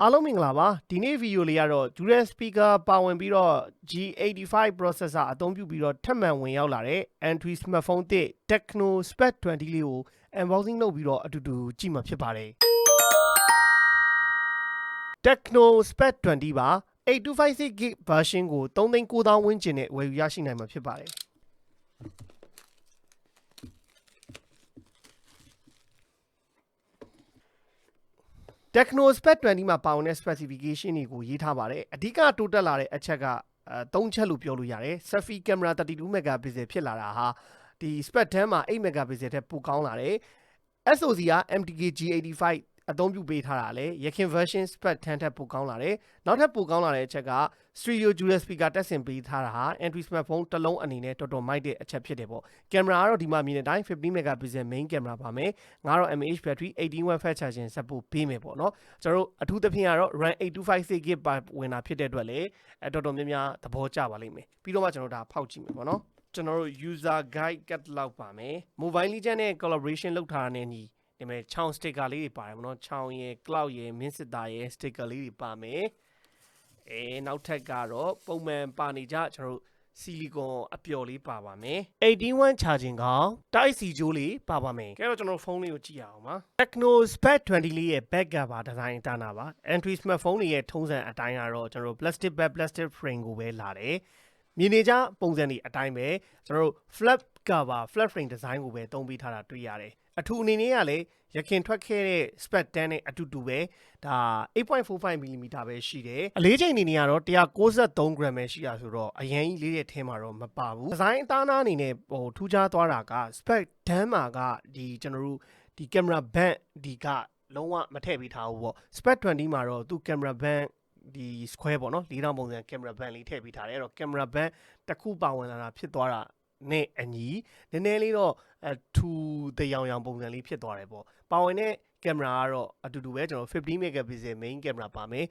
အားလုံးမင်္ဂလာပါဒီနေ့ဗီဒီယိုလေးကတော့ Dual Speaker ပါဝင်ပြီးတော့ G85 processor အသုံးပြုပြီးတော့ထပ်မံဝင်ရောက်လာတဲ့ Android smartphone သစ် Tecno Spec 20လေးကို unboxing လုပ်ပြီးတော့အတူတူကြည့်မှာဖြစ်ပါတယ် Tecno Spec 20ပါ 8256GB version ကို 39,000 ဝန်းကျင်နဲ့ဝယ်ယူရရှိနိုင်မှာဖြစ်ပါတယ်Tecno Spec 20မှာပါဝင်တဲ့ specification တွေကိုရေးထားပါတယ်အဓိကတိုးတက်လာတဲ့အချက်က3ချက်လို့ပြောလို့ရတယ် selfie camera 32 megapixel ဖြစ်လာတာဟာဒီ Spec 10မှာ8 megapixel ထက်ပိုကောင်းလာတယ် SOC က MTK G85 အသုံးပြုပေးထားတာလေရခင် version Spec 10ထက်ပိုကောင်းလာတယ်နောက်ထပ်ပိုကောင်းလာတဲ့အချက်က stereo dual speaker တက်ဆင်ပေးထားတာဟာ Android smartphone တစ်လုံးအနေနဲ့တော်တော်မိုက်တဲ့အချက်ဖြစ်တယ်ပေါ့ကင်မရာကတော့ဒီမှာမြင်တဲ့အတိုင်း50 megapixel main camera ပါမယ်9000 mAh battery 18W fast charging support ပေးမယ်ပေါ့နော်ကျွန်တော်တို့အထူးသဖြင့်ကတော့ RAM 8256GB ပါဝင်တာဖြစ်တဲ့အတွက်လေတော်တော်များများသဘောကျပါလိမ့်မယ်ပြီးတော့မှကျွန်တော်ဒါဖောက်ကြည့်မယ်ပေါ့နော်ကျွန်တော်တို့ user guide catalog ပါမယ် mobile legend နဲ့ collaboration လုပ်ထားတဲ့ညီဒီမဲ့ချောင်း sticker လေးတွေပါတယ်မနော်ချောင်းရယ် cloud ရယ် min စစ်သားရယ် sticker လေးတွေပါမယ်နောက်ထပ်ကတော့ပုံမှန်ပါနေကြကျွန်တော်တို့ silicon အပျော်လေးပါပါမယ်81 charging ကောင် Type C ဂျိုးလေးပါပါမယ်ကဲတော့ကျွန်တော်ဖုန်းလေးကိုကြည့်အောင်ပါ Tecno Spec 20လေးရဲ့ back cover design တာနာပါ Android smartphone တွေရဲ့ထုံးစံအတိုင်းကတော့ကျွန်တော်တို့ plastic back plastic frame ကိုပဲလာတယ်မြင်နေကြပုံစံတွေအတိုင်းပဲကျွန်တော်တို့ flat cover flat frame design ကိုပဲသုံးပေးထားတာတွေ့ရတယ်အထူးအနေနဲ့ကလည်းရခင်ထွက်ခဲ့တဲ့ Spec 10နဲ့အတူတူပဲဒါ 8.45mm ပဲရှိတယ်အလေးချိန်အနေနဲ့ကတော့ 193g ပဲရှိတာဆိုတော့အရင်ကြီးလေးတဲ့ထဲမှာတော့မပါဘူးဒီဇိုင်းအသားနာအနေနဲ့ထူးခြားသွားတာက Spec 10မှာကဒီကျွန်တော်တို့ဒီ camera band ဒီကလုံးဝမထည့်ပေးထားဘူးပေါ့ Spec 20မှာတော့သူ camera band ဒီ square ပေါ့နော်4000ပုံစံ camera band လေးထည့်ပေးထားတယ်အဲ့တော့ camera band တစ်ခုပါဝင်လာတာဖြစ်သွားတာနဲ့အညီနည်းနည်းလေးတော့ထူတရားရောင်ပုံစံလေးဖြစ်သွားတယ်ပေါ့ပါဝင်တဲ့ကင်မရာကတော့အတူတူပဲကျွန်တော်50 megapixel main camera ပါမယ်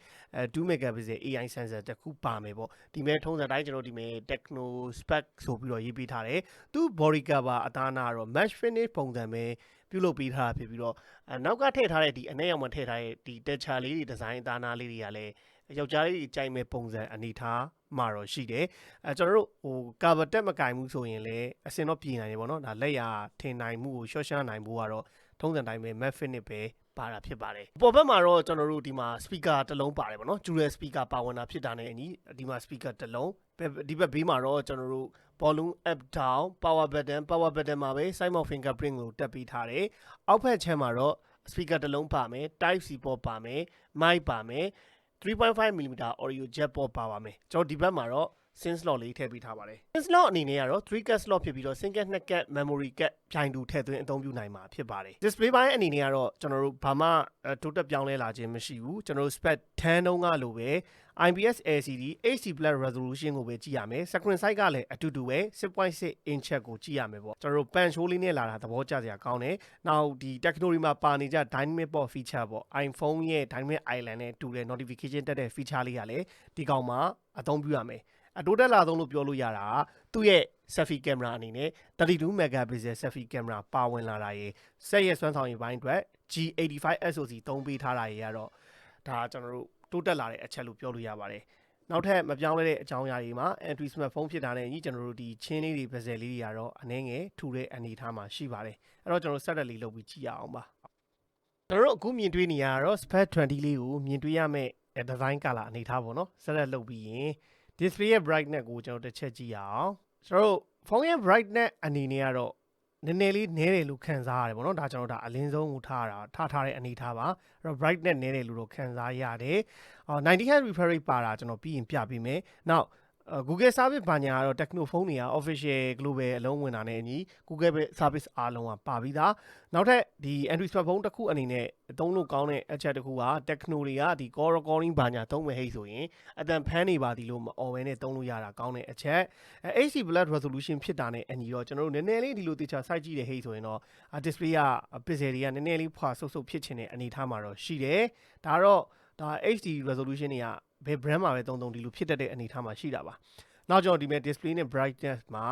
2 megapixel AI sensor တစ်ခုပါမယ်ပေါ့ဒီမဲ့ထုံးစံတိုင်းကျွန်တော်ဒီမဲ့ Tecno Spec ဆိုပြီးတော့ရေးပေးထားတယ်သူ body cover အသားနာကတော့ match finish ပုံစံပဲပြုလုပ်ပေးထားတာဖြစ်ပြီးတော့နောက်ကထည့်ထားတဲ့ဒီအနက်ရောင်မှာထည့်ထားတဲ့ဒီ texture လေးတွေ design အသားနာလေးတွေကလည်းယောက်ျားလေးကြိုက်မဲ့ပုံစံအနေထားမှာတော့ရှိတယ်ကျွန်တော်တို့ဟို cover တက်မကင်မှုဆိုရင်လည်းအစင်တော့ပြင်နိုင်တယ်ပေါ့နော်ဒါလက်ရထင်နိုင်မှုကိုရှော့ရှားနိုင်ဖို့ကတော့ထုံးစံတိုင်းပဲ matte finish ပဲပါတာဖြစ်ပါတယ်ပေါ်ဘက်မှာတော့ကျွန်တော်တို့ဒီမှာ speaker တစ်လုံးပါတယ်ပေါ့နော် dual speaker ပါဝင်တာဖြစ်တာနဲ့အညီဒီမှာ speaker တစ်လုံးဒီဘက်ဘေးမှာတော့ကျွန်တော်တို့ volume up down power button မှာပဲ side mount fingerprint ကိုတက်ပေးထားတယ်အောက်ဖက်ချမ်းမှာတော့ speaker တစ်လုံးပါမယ် type C port ပါမယ် mic ပါမယ်3.5mm audio jack port ပါပါမယ်ကျွန်တော်ဒီဘက်မှာတော့ SIM slot လေးထည့်ပေးထားပါတယ် SIM slot အနေနဲ့ကတော့ 3cat slot ဖြစ်ပြီးတော့ single 2cat memory cat ပြိုင်တူထည့်သွင်းအသုံးပြုနိုင်မှာဖြစ်ပါတယ် display ပိုင်းအနေနဲ့ကတော့ကျွန်တော်တို့ဘာမှတိုးတက်ပြောင်းလဲလာခြင်းမရှိဘူးကျွန်တော်တို့ Spec 10 တုန်းကလိုပဲ IPS LCD HD+ resolution ကိုပဲကြည့်ရမယ် screen size ကလည်းအတူတူပဲ 6.6 inch ကိုကြည့်ရမယ်ပေါ့ကျွန်တော်တို့ pan show လေးနဲ့လာတာသဘောကျစရာကောင်းတယ်နောက်ဒီ Tecno မှာပါနေကြ dynamic port feature ပေါ့ iPhone ရဲ့ dynamic island နဲ့တူတဲ့ notification တက်တဲ့ feature လေးကလည်းဒီကောင်မှာအသုံးပြုရမယ်အတိုးတက်လာဆုံးလို့ပြောလို့ရတာသူ့ရဲ့ selfie camera အနေနဲ့32 megapixel selfie camera ပါဝင်လာတာရေစက်ရဲ့စွမ်းဆောင်ရည်ပိုင်းအတွက် G85 SOC သုံးပေးထားတာရေကတော့ဒါကျွန်တော်တို့တိုးတက်လာတဲ့အချက်လို့ပြောလို့ရပါတယ်နောက်ထပ်မပြောင်းလဲတဲ့အကြောင်းအရာတွေမှာ Android smartphone ဖြစ်တာနဲ့ညီကျွန်တော်တို့ဒီချင်းလေးတွေ bezel လေးတွေကတော့အနည်းငယ်ထူတဲ့အနေအထားမှာရှိပါတယ်အဲ့တော့ကျွန်တော်ဆက်လက်လေးလုပ်ပြီးကြည့်ရအောင်ပါကျွန်တော်တို့အခုမြင်တွေ့နေရတော့ Spec 20လေးကိုမြင်တွေ့ရမယ့် design color အနေအထားပေါ့နော်ဆက်လက်လုပ်ပြီးရင် display ရဲ့ brightness ကိုကျွန်တော်တစ်ချက်ကြည့်ရအောင်ကျွန်တော်တို့ဖုန်းရဲ့ brightness အနေနဲ့ကတော့နည်းနည်းလေးနည်းတယ်လို့ခံစားရတယ်ပေါ့နော်ဒါကျွန်တော်ဒါအလင်းဆုံးကိုထားတဲ့အနေထားပါအဲ့တော့ brightness နည်းတယ်လို့တော့ခံစားရတယ်90Hz refresh rate ပါတာကျွန်တော်ပြီးရင်ပြပေးမယ်နောက်Google service ဘာညာကတော့ Tecno phone တွေက official global အလုံးဝင်တာနဲ့အညီ Google service အားလုံးကပါပြီးသားနောက်ထပ်ဒီ Android smartphone တစ်ခုအနေနဲ့သုံးလို့ကောင်းတဲ့အချက်တစ်ခုက Tecno တွေကဒီ call recording ဘာညာသုံးမယ်ဟိဆိုရင်အတန်ဖမ်းနေပါသည်လို့မအော်ဘဲနဲ့သုံးလို့ရတာကောင်းတဲ့အချက်HD+ resolution ဖြစ်တာနဲ့အညီတော့ကျွန်တော်တို့နည်းနည်းလေးဒီလိုတေချာစိုက်ကြည့်တဲ့ဟိဆိုရင်တော့ display က pixel တွေကနည်းနည်းလေးဖွာဆုပ်ဖြစ်ချင်တဲ့အနေထားမှာတော့ရှိတယ်ဒါတော့ဒါ HD resolution တွေကဘယ် brand မှာပဲသုံးဒီလိုဖြစ်တတ်တဲ့အနေအထားမှာရှိတာပါနောက်ကျွန်တော်ဒီမဲ့ display နဲ့ brightness မှာ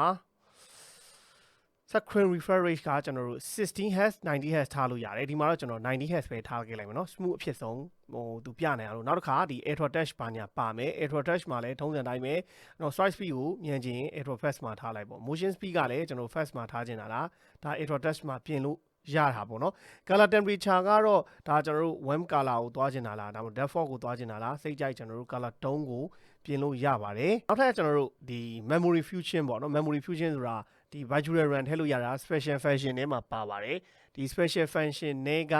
screen refresh rate ကကျွန်တော်တို့16 Hz 90 Hz ထားလို့ရတယ်ဒီမှာတော့ကျွန်တော်90 Hz ပဲထားခဲ့လိုက်မယ်เนาะ smooth အဖြစ်ဆုံးဟိုသူပြနေအောင်လို့နောက်တစ်ခါဒီ Airdraw Touch ပါညာပါမယ် Airdraw Touch မှာလည်းထုံးစံတိုင်းပဲကျွန်တော် swipe speed ကိုမြန်ချင် Airdraw Fast မှာထားလိုက်ပေါ့ motion speed ကလည်းကျွန်တော် fast မှာထားချင်တာလားဒါ Airdraw Touch မှာပြင်လို့ရတာပေါ့နော် color temperature ကတော့ဒါကျွန်တော်တို့ warm color ကိုသွားချင်တာလားဒါမှမဟုတ် default ကိုသွားချင်တာလားစိတ်ကြိုက်ကျွန်တော်တို့ color tone ကိုပြင်လို့ရပါတယ်နောက်ထပ်ကျွန်တော်တို့ဒီ memory fusion ပေါ့နော် memory fusion ဆိုတာဒီ virtual RAM ထည့်လို့ရတာ special function ထဲမှာပါပါတယ်ဒီ special function နဲ့က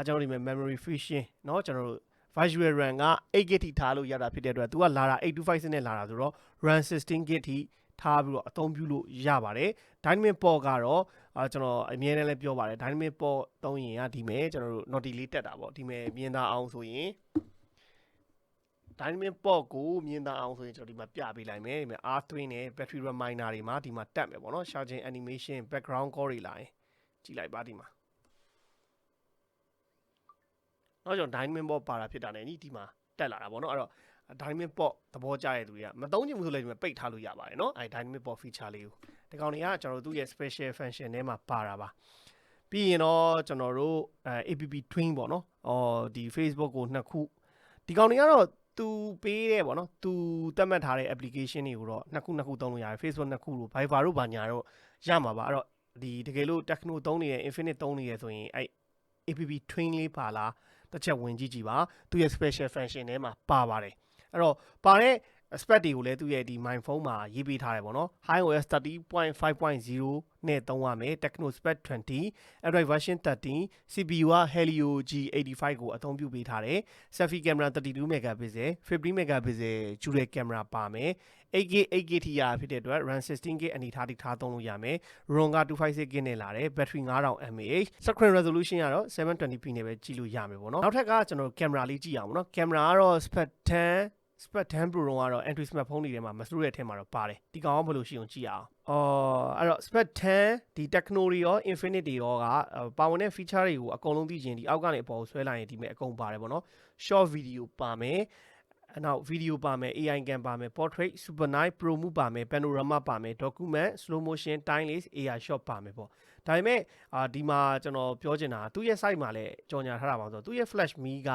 ကျွန်တော်ဒီ memory fusion เนาะကျွန်တော်တို့ virtual RAM က 8GB ထိထားလို့ရတာဖြစ်တဲ့အတွက်သူကလာတာ825နဲ့လာတာဆိုတော့ RAM 16GB ထိထားပြီးတော့အသုံးပြုလို့ရပါတယ် dynamic port ကတော့ကျွန်တော်အမြဲတမ်းလည်းပြောပါတယ် dynamic port သုံးရင်ကဒီမဲ့ကျွန်တော်တို့ naughty လေးတက်တာပေါ့ဒီမဲ့မြင်သာအောင်ဆိုရင် dynamic port ကိုမြင်သာအောင်ဆိုရင်ကျွန်တော်ဒီမှာပြပေးလိုက်မယ်ဒီမဲ့ R3 နဲ့ battery reminder တွေမှာဒီမှာတက်မယ်ပေါ့နော် charging animation background call တွေလာရင်ကြည့်လိုက်ပါဒီမှာနောက်ကျွန်တော် dynamic port ပါတာဖြစ်တာနဲ့ဒီမှာတက်လာတာပေါ့နော်အဲ့တော့ dynamic port သဘောကျတဲ့သူတွေကမသုံးချင်ဘူးဆိုလည်းဒီမှာပိတ်ထားလို့ရပါတယ်เนาะအဲ့ dynamic port feature လေးကိုဒီကောင်တွေကကျွန်တော်တို့သူ့ရဲ့ special function ထဲမှာပါတာပါပြီးရင်တော့ကျွန်တော်တို့app twin ပေါ့နော်ဒီ Facebook ကိုနှစ်ခုဒီကောင်တွေကတော့သူပေးတယ်ပေါ့နော်သူသတ်မှတ်ထားတဲ့ application တွေကိုတော့နှစ်ခုသုံးလို့ရတယ် Facebook နှစ်ခုလို့ Viber တို့ဘာညာတော့ရမှာပါအဲ့တော့ဒီတကယ်လို့ Tecno သုံးနေတယ် Infinite သုံးနေတယ်ဆိုရင်အဲ့ app twin လေးပါလားတစ်ချက်ဝင်ကြည့်ကြည့်ပါသူရဲ့ special function ထဲမှာပါပါတယ်အဲ့တော့ပါတဲ့ spec တွေကိုလည်းသူရဲ့ဒီ my phone မှာရေးပေးထားတယ်ပေါ့နော် iOS 30.5.0 နဲ့သုံးရမယ် Tecno Spec 20 Android version 13 CPU က Helio G85 ကိုအသုံးပြုပေးထားတယ် selfie camera 32 megapixel 50 megapixel dual camera ပါမယ် 8GB ထိရဖြစ်တဲ့အတွက် RAM 16GB အနေထားထိထားသုံးလို့ရမယ် ROM က 256GB နဲ့လာတယ် battery 5000 mAh screen resolution ကတော့ 720p နဲ့ပဲကြည့်လို့ရမယ်ပေါ့နော်နောက်ထပ်ကကျွန်တော် camera လေးကြည့်အောင်ပေါ့နော် camera ကတော့ Spec 10 Pro တော့ကတော့ Android smartphone တွေထဲမှာမစိုးတဲ့အထက်မှာတော့ပါတယ်ဒီကောင်ကဘယ်လိုရှိအောင်ကြည့်အောင်အဲ့တော့ Spec 10ဒီ Tecno တွေရော Infinite တွေရောကပါဝင်တဲ့ feature တွေကိုအကုန်လုံးသိချင်ဒီအောက်ကနေအပေါ်ကိုဆွဲလိုက်ရင်ဒီမဲ့အကုန်ပါတယ်ပေါ့နော် short video ပါမယ်နောက် video ပါမယ် AI cam ပါမယ် portrait super night pro move ပါမယ် panorama ပါမယ် document slow motion time lapse AI shot ပါမယ်ပေါ့ဒါပေမဲ့ဒီမှာကျွန်တော်ပြောချင်တာသူ့ရဲ့ site မှာလည်းကြော်ညာထားတာပါဆိုတော့သူ့ရဲ့ flash me က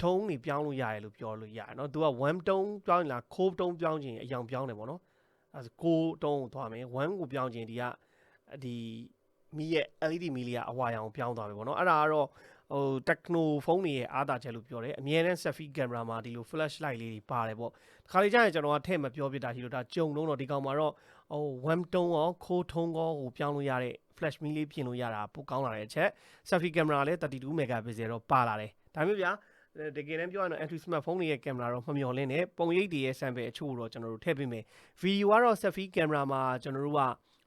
ထုံးနေပြောင်းလို့ရတယ်လို့ပြောလို့ရတယ်เนาะသူက1တုံးပြောင်းရင်လားခိုးတုံးပြောင်းခြင်းအယောင်ပြောင်းတယ်ပေါ့နော်အဲဆို9တုံးကိုသွားမယ်1ကိုပြောင်းခြင်းဒီကဒီမီးရဲ့ LED မီးလေးကအဝါရောင်ပြောင်းသွားပြီပေါ့နော်အဲ့ဒါကတော့ဟို Tecno ဖုန်းတွေရဲ့အားသာချက်လို့ပြောတယ်အမြဲတမ်း selfie camera မှာဒီလို flash light လေးတွေပါတယ်ပေါ့ခါလေးကျရင်ကျွန်တော်ကထည့်မပြောပြတာရှိလို့ဒါကြုံတော့ဒီကောင်မှာတော့ဟို1တုံးရောခိုးထုံးရောကိုပြောင်းလို့ရတဲ့ flash မီးလေးပြင်လို့ရတာပိုကောင်းလာတဲ့အချက် selfie camera လည်း32 megapixel တော့ပါလာတယ်ဒါမျိုးဗျာတကယ်တမ်းပြောရရင် Android smartphone တွေရဲ့ camera တော့မမျှော်လင့်နဲ့ပုံရိပ်တွေရဲ့ sample အချို့တော့ကျွန်တော်တို့ထည့်ပေးမယ် video ကတော့ selfie camera မှာကျွန်တော်တို့က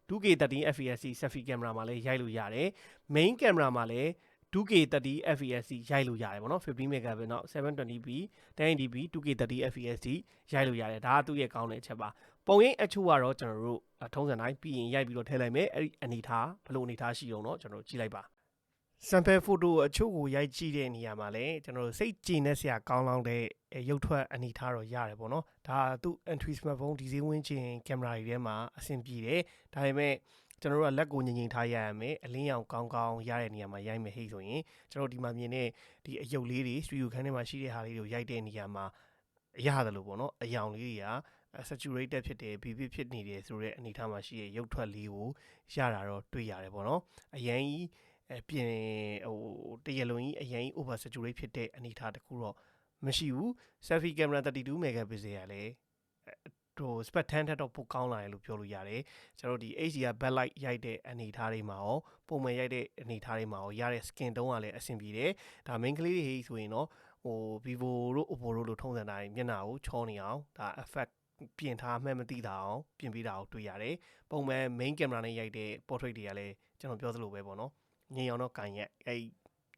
2K 30 fps selfie camera မှာလည်းရိုက်လို့ရတယ် main camera မှာလည်း 2K 30 fps ရိုက်လို့ရတယ်ပေါ့နော်50 megapixel နောက် 720p 1080p 2K 30 fps ရိုက်လို့ရတယ်ဒါကသူ့ရဲ့ကောင်းတဲ့အချက်ပါပုံရိပ်အချို့ကတော့ကျွန်တော်တို့ထုံးစံတိုင်းပြီးရင်ရိုက်ပြီးတော့ထည့်လိုက်မယ်အဲ့ဒီအနေထားဘယ်လိုအနေထားရှိအောင်တော့ကျွန်တော်တို့ကြည့်လိုက်ပါsample photo အချို့ကိုရိုက်ကြည့်တဲ့နေရာမှာလည်းကျွန်တော်တို့စိတ်ကြည်နက်စရာကောင်းလောက်တဲ့ရုပ်ထွက်အနေထားတော့ရတယ်ပေါ့နော်ဒါသူ့ Android smartphone ဒီဈေးဝန်းကျင်ကင်မရာတွေထဲမှာအဆင်ပြေတယ်ဒါပေမဲ့ကျွန်တော်တို့ကလက်ကိုငြိမ်ငြိမ်ထားရရမယ်အလင်းရောင်ကောင်းကောင်းရတဲ့နေရာမှာရိုက်မယ်ဟိဆိုရင်ကျွန်တော်ဒီမှာမြင်တဲ့ဒီအယုတ်လေးတွေ studio ခန်းထဲမှာရှိတဲ့ဟာလေးတွေကိုရိုက်တဲ့နေရာမှာရတယ်လို့ပေါ့နော်အယောင်လေးတွေက saturated ဖြစ်တယ် vivid ဖြစ်နေတယ်ဆိုတဲ့အနေထားမှာရှိတဲ့ရုပ်ထွက်လေးကိုရတာတော့တွေ့ရတယ်ပေါ့နော်အရင်ကြီးပြင်ဟိုတရလုံးကြီးအရင် over saturate ဖြစ်တဲ့အနေအထားတခုတော့မရှိဘူး selfie camera 32 megapixel ကလည်းဟို spec 10ထက်တော့ပိုကောင်းလာတယ်လို့ပြောလို့ရတယ်ကျွန်တော်ဒီ HDR backlight ရိုက်တဲ့အနေအထားတွေမှာရောပုံမှန်ရိုက်တဲ့အနေအထားတွေမှာရောရတဲ့ skin တုံးကလည်းအဆင်ပြေတယ်ဒါ main ကလေးတွေဆိုရင်တော့ဟို Vivo တို့ Oppo တို့လိုထုံးစံတိုင်းမျက်နှာကိုချောနေအောင်ဒါ effect ပြင်ထားမှမသိတာအောင်ပြင်ပေးတာကိုတွေ့ရတယ်ပုံမှန် main camera နဲ့ရိုက်တဲ့ portrait တွေကလည်းကျွန်တော်ပြောသလိုပဲပေါ့နော်ငြိမ်အောင်တော့ကန်ရက်အဲ့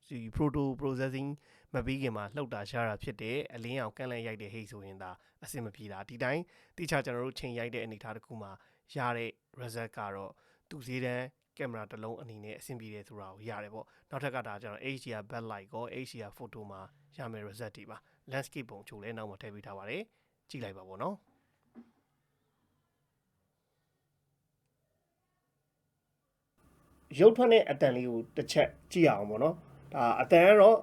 ဒီ proto processing မပြီးခင်မှာလှုပ်တာရှားတာဖြစ်တယ်အလင်းအောင်ကန့်လန့်ရိုက်တဲ့ဟိတ်ဆိုရင်ဒါအဆင်မပြေတာဒီတိုင်းတိကျကျွန်တော်တို့ချိန်ရိုက်တဲ့အနေအထားတစ်ခုမှာရတဲ့ result ကတော့သူဈေးတန်းကင်မရာတစ်လုံးအနေနဲ့အဆင်ပြေတယ်ဆိုတာကိုရတယ်ပေါ့နောက်ထပ်ကဒါကျွန်တော် HDR backlight ကို HDR photo မှာရမယ် result တွေပါ landscape ပုံချိုလည်းနောက်မှာထည့်ပေးထားပါတယ်ကြည့်လိုက်ပါပေါ့နော် ရုပ်ထွက်တဲ့အတန်လေးကိုတစ်ချက်ကြည့်အောင်ပေါ့နော်ဒါအတန်ကတော့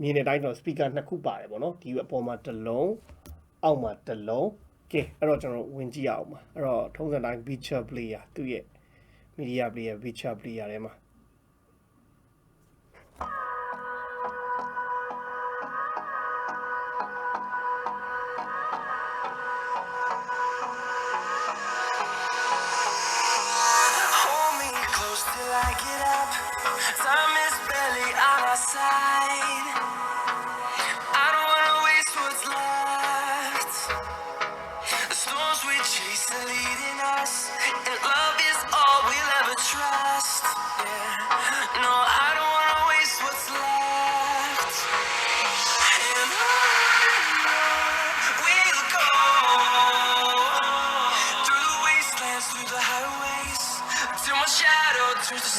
မြင်တဲ့အတိုင်းတော့ speaker နှစ်ခုပါတယ်ပေါ့နော်ဒီအပေါ်မှာတစ်လုံးအောက်မှာတစ်လုံးကဲအဲ့တော့ကျွန်တော်ဝင်ကြည့်အောင်ပါအဲ့တော့ထုံးစံတိုင်း feature player သူ့ရဲ့ media player feature player ထဲမှာ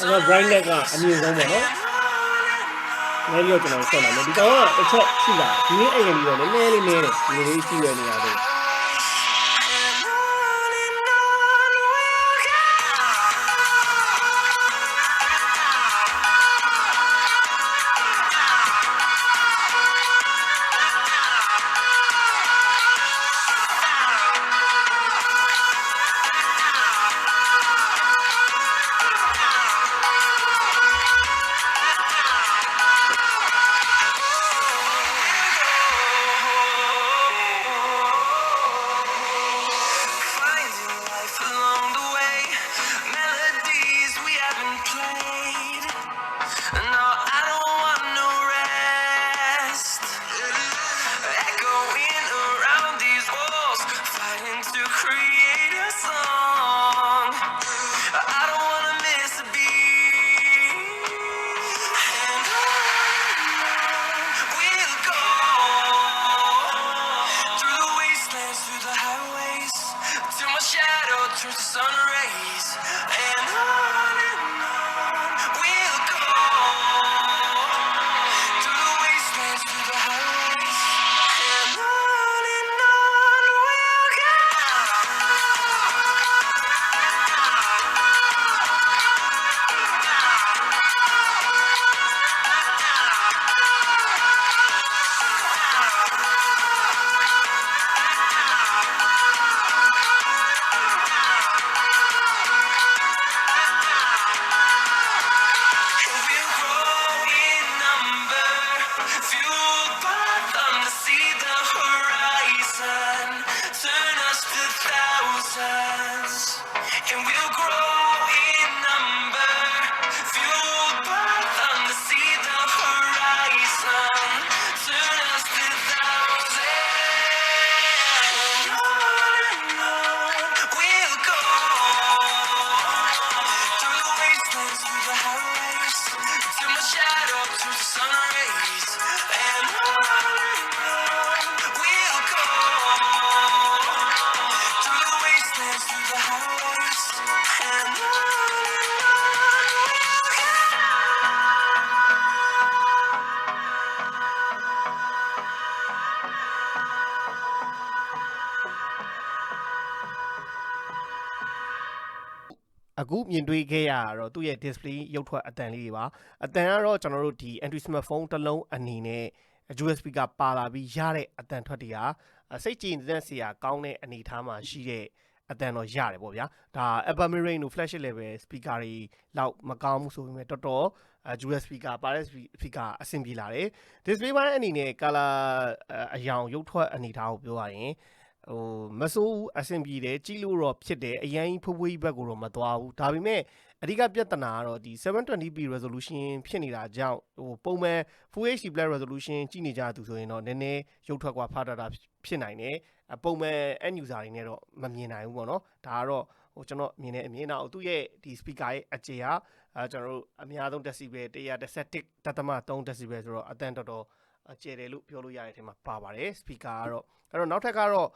အဲ့တော့ brightness ကအမြင့်ဆုံးပေါ့နော်နည်းလေးတော့ကျွန်တော်ဆက်လာမယ်ဒီကောင်ကတစ်ချက်ရှိတာဒီနေ့အဲ့ရပြီးတော့နည်းနည်းလေးတယ်ဒီလေးကြည့်ရနေရတယ်အခုမြင်တွေ့ခဲ့ရတော့သူ့ရဲ့ display ရုပ်ထွက်အတန်လေးတွေပါအတန်ကတော့ကျွန်တော်တို့ဒီ Android smartphone တစ်လုံးအနေနဲ့ USB ကပါလာပြီးရတဲ့အတန်ထွက်တွေဟာစိတ်ကြည်နေတဲ့ဆရာကောင်းတဲ့အနေအထားမှာရှိတဲ့အတန်တော့ရတယ်ပေါ့ဗျာဒါ upper mid range တို့ flagship level speaker တွေလောက်မကောင်းဘူးဆိုပေမဲ့တော်တော် USB ကပါတဲ့ speaker အဆင်ပြေလာတယ် display ပိုင်းအနေနဲ့ color အရောင်ရုပ်ထွက်အနေအထားကိုပြောရရင်မဆိုးအဆင်ပြေတယ်ကြည့်လို့တော့ဖြစ်တယ်အရင်ဖွေးဘက်ကိုတော့မသွားဘူးဒါပေမဲ့အဓိကပြဿနာကတော့ဒီ 720p resolution ဖြစ်နေတာကြောင့်ပုံမှန် Full HD Plus resolution ကြည့်နေကြသူဆိုရင်တော့နည်းနည်းရုပ်ထွက်ကဖားတာဖြစ်နိုင်တယ်ပုံမှန် end user တွေနဲ့တော့မမြင်နိုင်ဘူးပေါ့နော်ဒါကတော့ကျွန်တော်မြင်တဲ့အမြင်တော့သူ့ရဲ့ဒီ speaker ရဲ့အကျေဟာကျွန်တော်တို့အများဆုံး decibel 111.3 decibel ဆိုတော့အတန်တော်တော်ကျယ်တယ်လို့ပြောလို့ရတဲ့အထက်မှာပါပါတယ် speaker ကတော့အဲ့တော့နောက်ထပ်ကတော့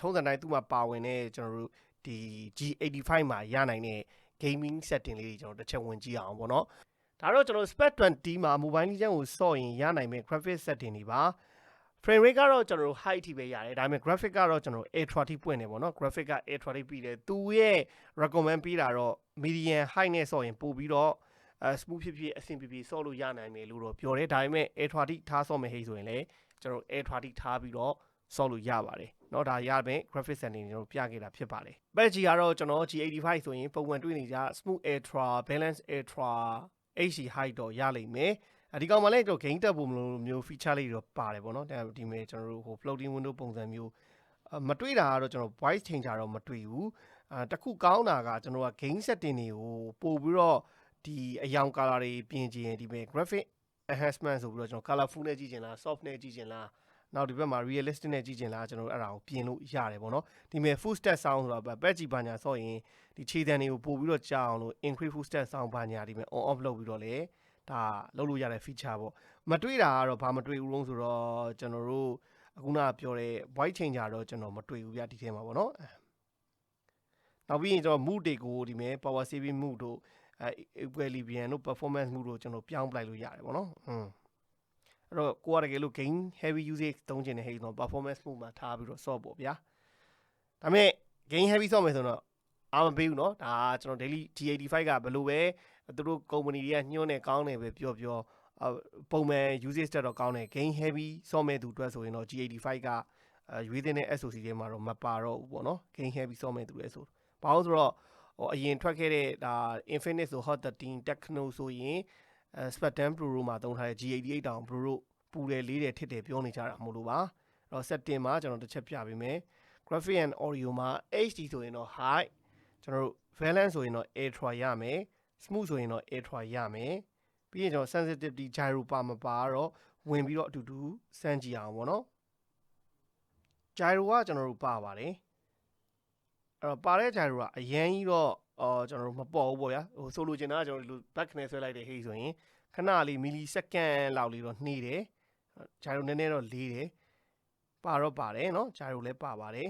ထုံးစံတိုင်းသူ့မှာပါဝင်တဲ့ကျွန်တော်တို့ဒီ G85 မှာရနိုင်တဲ့ gaming setting လေးတွေကျွန်တော်တစ်ချက်ဝင်ကြည့်အောင်ပေါ့နော်ဒါတော့ကျွန်တော် Spec 20မှာ mobile legend ကိုစော့ရင်ရနိုင်မဲ့ graphic setting တွေပါ frame rate ကတော့ကျွန်တော်တို့ high ထိပဲရတယ်ဒါပေမဲ့ graphic ကတော့ကျွန်တော် ultra ထိပွင့်နေပေါ့နော် graphic က ultra ထိပြီးတယ်သူရဲ့ recommend ပေးတာတော့ medium high နဲ့စော့ရင်ပို့ပြီးတော့ smooth ဖြစ်ဖြစ်အဆင်ပြေပြေဆော့လို့ရနိုင်မယ်လို့တော့ပြောတယ်ဒါပေမဲ့ ultra တိထားဆော့မယ်ဟိဆိုရင်လည်းကျွန်တော် ultra တိထားပြီးတော့ဆော့လို့ရပါတယ်เนาะဒါရမယ် graphic setting တွေကျွန်တော်ပြခဲ့တာဖြစ်ပါတယ် patch ကြီးကတော့ကျွန်တော် G85 ဆိုရင်ပုံမှန်တွေ့နေကြ smooth ultra balance ultra HD height တော့ရလိမ့်မယ်ဒီကောင်မှလည်းကျွန်တော် gain တက်ဖို့မလို့မျိုး feature လေးတွေတော့ပါတယ်ပေါ့နော်ဒီမဲ့ကျွန်တော်တို့ဟို floating window ပုံစံမျိုးမတွေ့တာကတော့ကျွန်တော် voice changer တော့မတွေ့ဘူးတခုကောင်းတာကကျွန်တော်က gain setting တွေကိုပို့ပြီးတော့ဒီအယောင် color တွေပြင်ချင်ဒီမဲ့ graphic enhancement ဆိုပြီးတော့ကျွန်တော် colorful နဲ့ကြည့်ချင်လား soft နဲ့ကြည့်ချင်လားနောက်ဒီဘက်မှာ realistic နဲ့ကြည့်ချင်လားကျွန်တော်အဲ့ဒါကိုပြင်လို့ရတယ်ပေါ့နော်ဒီမဲ့ full step sound ဆိုတာ patch ကြီးဘာညာဆော့ရင်ဒီခြေတံတွေကိုပို့ပြီးတော့ကြာအောင်လို့ increase full step sound ဘာညာဒီမဲ့ on off လုပ်ပြီးတော့လေဒါလုပ်လို့ရတဲ့ feature ပေါ့မတွေ့တာကတော့ဘာမတွေ့ဘူးလို့ဆိုတော့ကျွန်တော်တို့အခုနပြောတဲ့ voice changer တော့ကျွန်တော်မတွေ့ဘူးဗျဒီထဲမှာပေါ့နော်နောက်ပြီးရင်ကျွန်တော် mood တွေကိုဒီမဲ့ power saving mood တို့equilibrium တို့ performance mood တို့ကျွန်တော်ပြောင်းပလိုက်လို့ရတယ်ပေါ့နော်အဲ့တော့ကိုကတကယ်လို့ gain heavy usage သုံးချင်တဲ့ဟဲ့ဆိုတော့ performance mode မှာထားပြီးတော့ ဆော့ပေါ့ဗျာဒါပေမဲ့ gain heavy ဆော့မယ်ဆိုတော့အားမပေးဘူးเนาะဒါကျွန်တော် daily G85 ကဘယ်လိုပဲသူတို့ company တွေကညှို့နေကောင်းနေပဲပြောပုံမှန် usage တက်တော့ကောင်းတယ် gain heavy ဆော့မဲ့သူအတွက်ဆိုရင်တော့ G85 ကရွေးတဲ့ SOC ထဲမှာတော့မပါတော့ဘူးပေါ့เนาะ gain heavy ဆော့မဲ့သူလဲဆိုဘာလို့ဆိုတော့အရင်ထွက်ခဲ့တဲ့ဒါ Infinite ဆို Hot 13 Tecno ဆိုရင် Spec Pro မှာသုံးထားတဲ့ G88 တောင် Pro ပူတယ်လေးတယ်ထစ်တယ်ပြောနေကြတာမလို့ပါအဲ့တော့ setting မှာကျွန်တော်တစ်ချက်ပြပေးမယ် graphic and audio မှာ HD ဆိုရင်တော့ high ကျွန်တော်တို့ balance ဆိုရင်တော့ ultra ရမယ် smooth ဆိုရင်တော့ ultra ရမယ်ပြီးရင်ကျွန်တော် sensitivity gyro ပါမပါတော့ဝင်ပြီးတော့အတူတူစမ်းကြည့်အောင်ပေါ့နော် gyro ကကျွန်တော်တို့ပါပါတယ်အဲ့တော့ပါတဲ့ gyro ကအရင်ကြီးတော့ကျွန်တော်တို့မပေါ်ဘူးပေါ့ဗျာဟိုဆိုလိုချင်တာကကျွန်တော်တို့ back နဲ့ဆွဲလိုက်တဲ့ဟိဆိုရင်ခဏလေး millisecond လောက်လေးတော့နှေးတယ် gyro နည်းနည်းတော့လေးတယ်ပါတော့ပါတယ်เนาะ gyro လည်းပါပါတယ်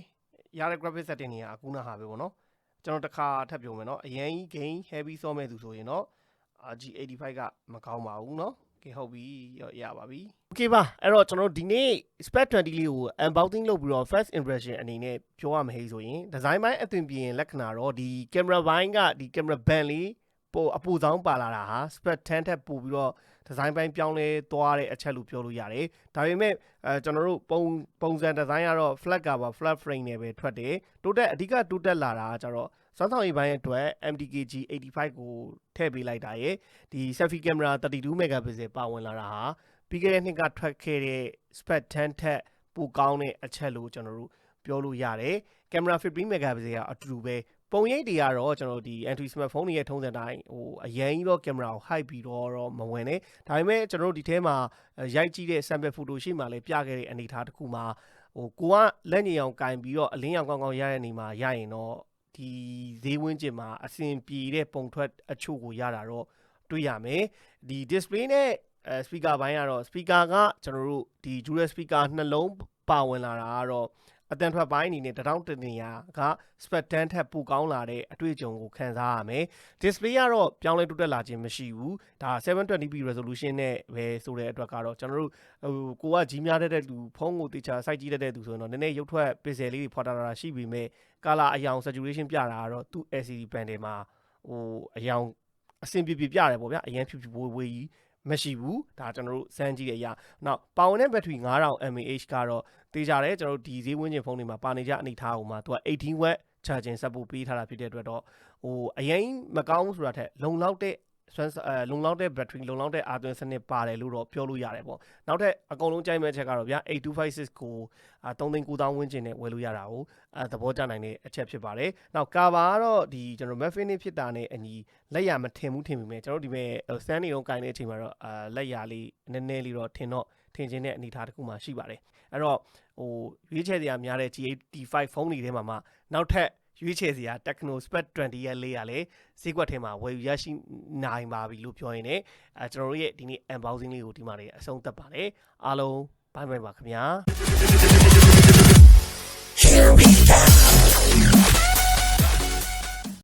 ရတဲ့ graphic setting တွေကအခုနဟာပဲပေါ့နော်ကျွန်တော်တစ်ခါထပ်ပြောမယ်เนาะအရင်ကြီး gain heavy ဆော့မဲ့သူဆိုရင်တော့ G85 ကမကောင်းပါဘူးเนาะကဲဟုတ်ပြီရပါပြီ okay ပါအဲ့တော့ကျွန်တော်ဒီနေ့ Spec 20လေးကို unboxing လုပ်ပြီးတော့ first impression အနေနဲ့ပြောရမှာဟဲ့ဆိုရင် design ပိုင်းအသွင်ပြင်လက္ခဏာတော့ဒီ camera ဘိုင်းကဒီ camera band လေးပိုအပူဆောင်ပါလာတာဟာ Spec 10ထက်ပိုပြီးတော့ design ပိုင်းပြောင်းလဲသွားတဲ့အချက်လို့ပြောလို့ရတယ်ဒါပေမဲ့ကျွန်တော်တို့ပုံစံ design ကတော့ flat ကပါ flat frame နဲ့ပဲထွက်တယ်တိုးတက်အဓိကတိုးတက်လာတာကျတော့စွမ်းဆောင်ရည်ပိုင်းအတွက် MTK G85 ကိုထည့်ပေးလိုက်တာရဲ့ဒီ selfie camera 32 megapixel ပါဝင်လာတာဟာပြီးခဲ့တဲ့နှစ်ကထွက်ခဲ့တဲ့ Spec 10ထက်ပိုကောင်းတဲ့အချက်လို့ကျွန်တော်တို့ပြောလို့ရတယ် camera 15 megapixel ကအတူတူပဲပုံရိပ်တွေကတော့ကျွန်တော်ဒီ Android smartphone တွေရဲ့ထုံးစံတိုင်းဟိုအရင်ကြီးတော့ camera ကို hide ပြီးတော့မဝင်နဲ့ဒါပေမဲ့ကျွန်တော်တို့ဒီထဲမှာရိုက်ကြည့်တဲ့ sample photo ရှိမှလည်းပြခဲ့တဲ့အနေအထားတစ်ခုမှာဟိုကိုကလက်ညင်အောင်ကင်ပြီးတော့အလင်းရောင်ကောင်းကောင်းရတဲ့နေမှာရရင်တော့ဒီဈေးဝန်းကျင်မှာအဆင်ပြေတဲ့ပုံထွက်အချို့ကိုရတာတော့တွေ့ရမယ်ဒီ display နဲ့ speaker ဘိုင်းကတော့ speaker ကကျွန်တော်တို့ဒီ dual speaker နှလုံးပါဝင်လာတာကတော့အတန်ထွက်ပိုင်းအနေနဲ့တထောင်တနေရာက Spec 10ထက်ပိုကောင်းလာတဲ့အတွေ့အကြုံကိုခံစားရမယ် display ကတော့ပြောင်းလဲတိုးတက်လာခြင်းမရှိဘူးဒါ 720p resolution နဲ့ပဲဆိုတဲ့အတွက်ကတော့ကျွန်တော်တို့ဟိုကိုကကြီးများတဲ့သူဖုန်းကိုတေချာစိုက်ကြည့်တဲ့သူဆိုရင်တော့နည်းနည်းရုပ်ထွက် pixel လေးတွေဖော်တာရှိပေမဲ့ color အယောင် saturation ပြတာကတော့သူ LCD panel မှာဟိုအယောင်အဆင်ပြေပြတယ်ပေါ့ဗျာအရင်ဖြူဖြူဝေးကြီးမရှိဘူးဒါကျွန်တော်တို့စမ်းကြည့်ရရနောက်ပါဝင်တဲ့ battery 5000 mAh ကတော့တေးကြတယ်ကျွန်တော်တို့ဒီဈေးဝန်းကျင်ဖုန်းတွေမှာပါနေကြအနေထားအောင်မှာသူက18 watt charging support ပေးထားတာဖြစ်တဲ့အတွက်တော့ဟိုအရင်မကောင်းဘူးဆိုတာထက်လုံလောက်တဲ့လုံလောက်တဲ့ battery လုံလောက်တဲ့အာသွင်းစနစ်ပါတယ်လို့တော့ပြောလို့ရတယ်ပေါ့နောက်ထပ်အကုန်လုံးကြိုက်မဲ့ချက်ကတော့ဗျာ8256ကို39,000ဝန်းကျင်နဲ့ဝယ်လို့ရတာကိုသဘောကျနိုင်တဲ့အချက်ဖြစ်ပါတယ်နောက်ကာဗာကတော့ဒီကျွန်တော် matte finish ဖြစ်တာနဲ့အညီလက်ရမထင်ဘူးထင်ပြီမဲ့ကျွန်တော်ဒီမဲ့ stand နေတော့ကင်တဲ့အချိန်မှာတော့လက်ရလေးနည်းနည်းလေးတော့ထင်ခြင်းတဲ့အနေအထားတစ်ခုမှရှိပါတယ်အဲ့တော့ဟိုရွေးချယ်စရာများတဲ့ G85 ဖုန်းတွေထဲမှာနောက်ထပ်ရွေးချယ်စရာ Tecno Spec 20ရဲ့လေးရလဲဈေးကွက်ထဲမှာဝယ်ယူရရှိနိုင်ပါပြီလို့ပြောရင်းနဲ့ကျွန်တော်တို့ရဲ့ဒီနေ့ unboxing လေးကိုဒီမှာနေအဆုံးသတ်ပါတယ်အားလုံးဘိုင်ဘိုင်ပါခင်ဗျာ